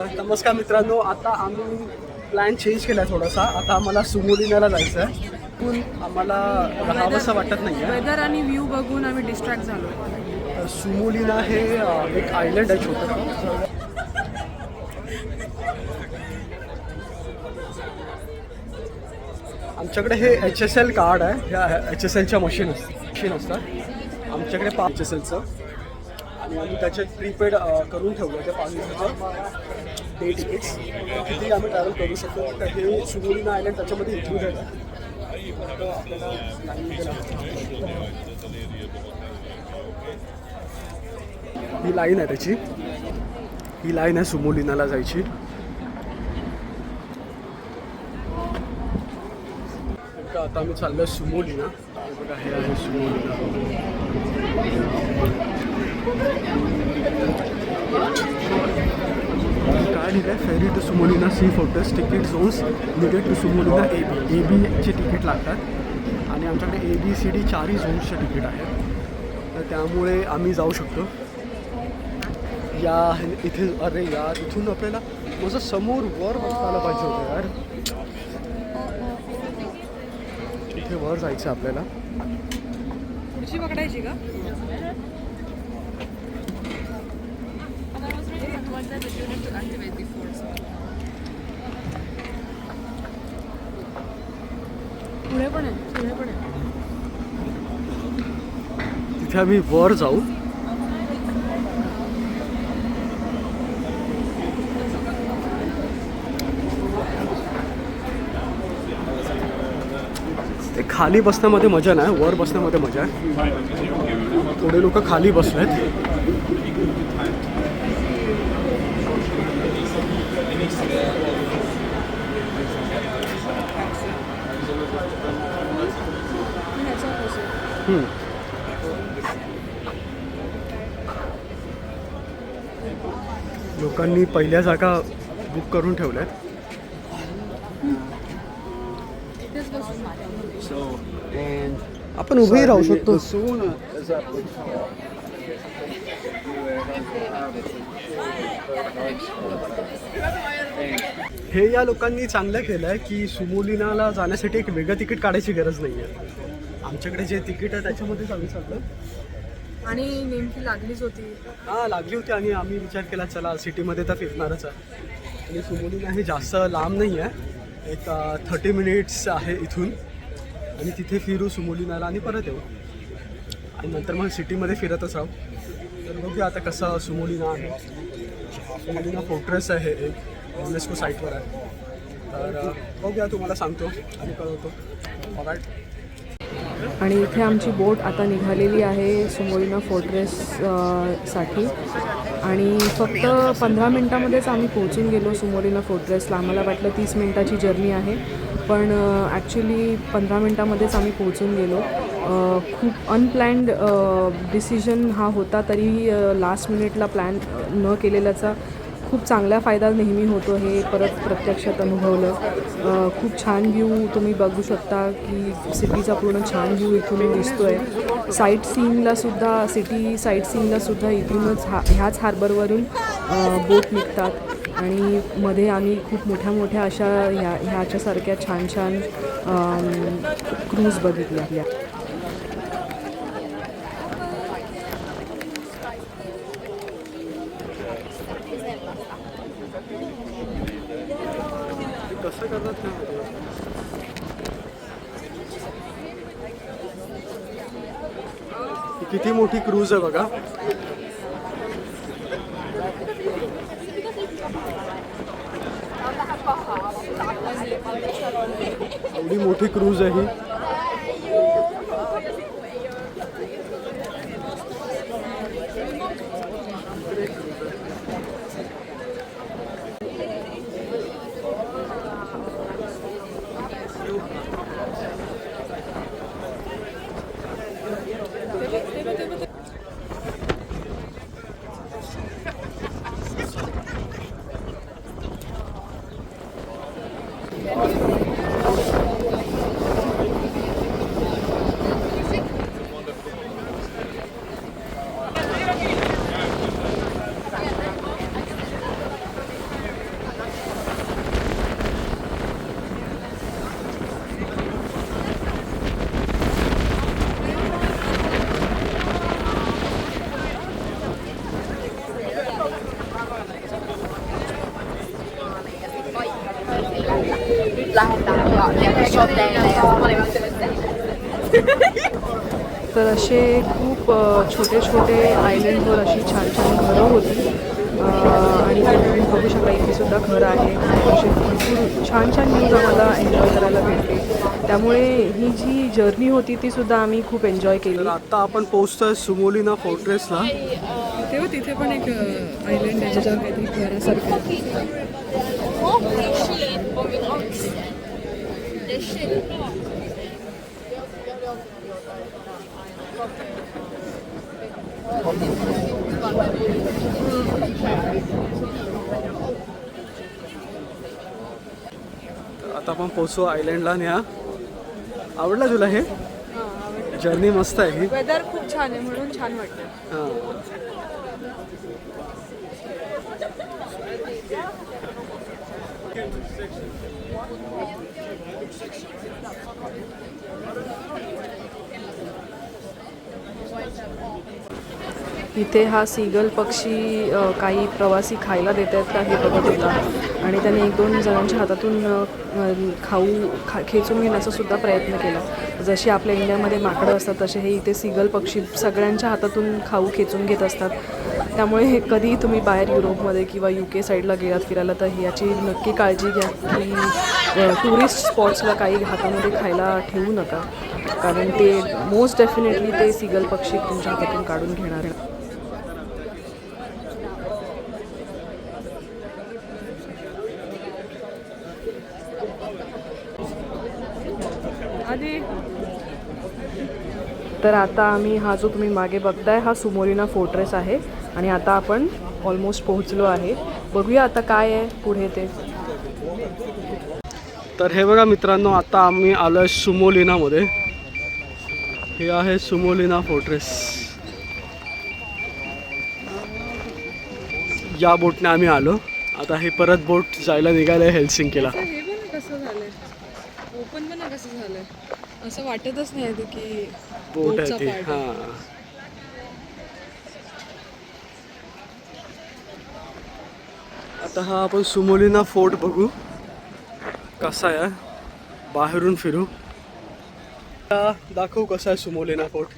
नमस्कार मित्रांनो, आता आम्ही प्लॅन चेंज केला आहे थोडासा. आता आम्हाला सुमोलिनाला जायचं आहे. पण आम्हाला राहावंसं वाटत नाही आहे. वेदर आणि व्ह्यू बघून आम्ही डिस्ट्रॅक्ट झालो. सुमोलिना हे एक आयलंड आहे छोटं. आमच्याकडे हे HSL कार्ड आहे. ह्या HSLच्या मशीन असतात आमच्याकडे 5 HSLचं. आणि आम्ही त्याच्यात प्रीपेड करून ठेवलं त्या 5 दिवसाचं डे तिकीट्स. किती आम्ही ट्रॅव्हल करू शकतो. तर हे सुमोलिना आयलंड त्याच्यामध्ये इन्क्लुडेड आहे. ही लाईन आहे त्याची. ही लाईन आहे सुमोलिनाला जायची. आता आम्ही चाललो सुमोलिना. बघा हे आहे सुमोलिना. काय लिहिलं आहे, ferry to Suomenlinna sea fortress तिकीट झोन्स निगेट टू सुमोलिना AB चे तिकीट लागतात. आणि आमच्याकडे ABCD 4 झोन्सचे तिकीट आहेत. तर त्यामुळे आम्ही जाऊ शकतो. या इथे अरे यार, इथून आपल्याला माझं समोर वर बघायला पाहिजे होतं यार. इथे वर जायचं आपल्याला. खुर्ची पकडायची का? पुढे पण आहे. तिथे आम्ही वर जाऊ. ते खाली बसण्यामध्ये मजा नाही, वर बसण्यामध्ये मजा आहे. थोडे लोक खाली बसलेत. लोकांनी पहिल्या जागा बुक करून ठेवल्यात. आपण उभेही राहू शकतो. हे या लोकांनी चांगलं केलं आहे की सुमोलिनाला जाण्यासाठी एक वेगळं तिकीट काढायची गरज नाही आहे. आमच्याकडे जे तिकीट आहे त्याच्यामध्येच आम्ही चाललो. आणि नेमकी लागलीच होती. लागली होती. आणि आम्ही विचार केला चला सिटीमध्ये तर फिरणारच आहे. आणि सुमोलिना हे जास्त लांब नाही आहे, एक 30 मिनिट्स आहे इथून. आणि तिथे फिरू सुमोलिनाला आणि परत येऊ. आणि नंतर मग सिटीमध्ये फिरतच राहू. तर बघूया आता कसं सुमोलिना आहे. सुमोलिना फोर्ट्रेस आहे, एक युनेस्को साईटवर आहे. तर बघूया, तुम्हाला सांगतो आणि कळवतो. ऑलराईट. आणि इथे आमची बोट आता निघालेली आहे सुमोलिना फोर्ट्रेस साठी. आणि फक्त 15 मिनटामध्येच आम्ही पोहोचून गेलो सुमोलिना फोर्ट्रेसला. आम्हाला वाटलं 30 मिनटाची जर्नी आहे, पण ॲक्च्युली 15 मिनटामध्येच आम्ही पोहोचून गेलो. खूप अनप्लॅन्ड डिसिजन हा होता, तरी लास्ट मिनिटला प्लॅन न केलेल्याचा खूप चांगला फायदा नेहमी होतो. हे परत प्रत्यक्षात अनुभवलं. खूप छान व्ह्यू तुम्ही बघू शकता की सिटीचा पूर्ण छान व्ह्यू इथून दिसतो आहे. साईट सीइंगलासुद्धा, सिटी साईट सीइंगलासुद्धा इथूनच ह्याच हार्बरवरून बोट निघतात. आणि मध्ये आम्ही खूप मोठ्या अशा ह्याच्यासारख्या छान क्रूज बघितल्या. कसं करतात ना, किती मोठी क्रूज आहे बघा. एवढी मोठी क्रूज आहे ही. तर असे खूप छोटे छोटे आयलंडवर अशी छान छान घरं होती आणि तुम्ही बघू शकता इथे सुद्धा घरं आहे. असे भरपूर छान छान व्ह्यूज आम्हाला एन्जॉय करायला भेटले. त्यामुळे ही जी जर्नी होती ती सुद्धा आम्ही खूप एन्जॉय केली. तर आता आपण पोहोचतोय सुमोलिना फोर्ट्रेसला. तेव्हा तिथे पण एक आयलंड आहे ज्याच्यावर काहीतरी घरासारखं आहे. आता आपण पोहोचू आयलंडला. न्या आवडला तुला हे जर्नी? मस्त आहे ही. वेदर खूप छान आहे म्हणून छान वाटतं. हां इथे हा सीगल पक्षी काही प्रवासी खायला देत आहेत का हे बघत होता आणि त्याने 1-2 जणांच्या हातातून खेचून घेण्याचा सुद्धा प्रयत्न केला. जशी आपल्या इंडियामध्ये माकडं असतात तसे हे इथे सीगल पक्षी सगळ्यांच्या हातातून खाऊ खेचून घेत असतात. त्यामुळे कधी तुम्ही बाहेर युरोपमध्ये किंवा UK साईडला गेलात फिरायला तर याची नक्की काळजी घ्या की टुरिस्ट स्पॉट्सला काही हातामध्ये खायला ठेवू नका, कारण ते मोस्ट डेफिनेटली ते सीगल पक्षी तुमच्या हातातून काढून घेणार आहे. तर आता आम्ही हा जो तुम्ही मागे बघताय हा सुमोलिना फोर्ट्रेस आहे आणि आता आपण ऑलमोस्ट पोहोचलो आहे. बघूया आता काय आहे पुढे ते. तर हे बघा मित्रांनो, आता आम्ही आलो सुमोलिनामध्ये. हे आहे सुमोलिना फोर्ट्रेस. या बोटने आम्ही आलो. आता हे परत बोट जायला निघालं आहे हेल्सिंकीला. हे पण कसं झालंय, ओपन पण कसं झालंय, असं वाटतच नाही आहे की बोट आहे ती. हां आता हा आपण सुमोलिना फोर्ट बघू कसा आहे, बाहेरून फिरू. दाखवू कसा आहे सुमोलिना फोर्ट.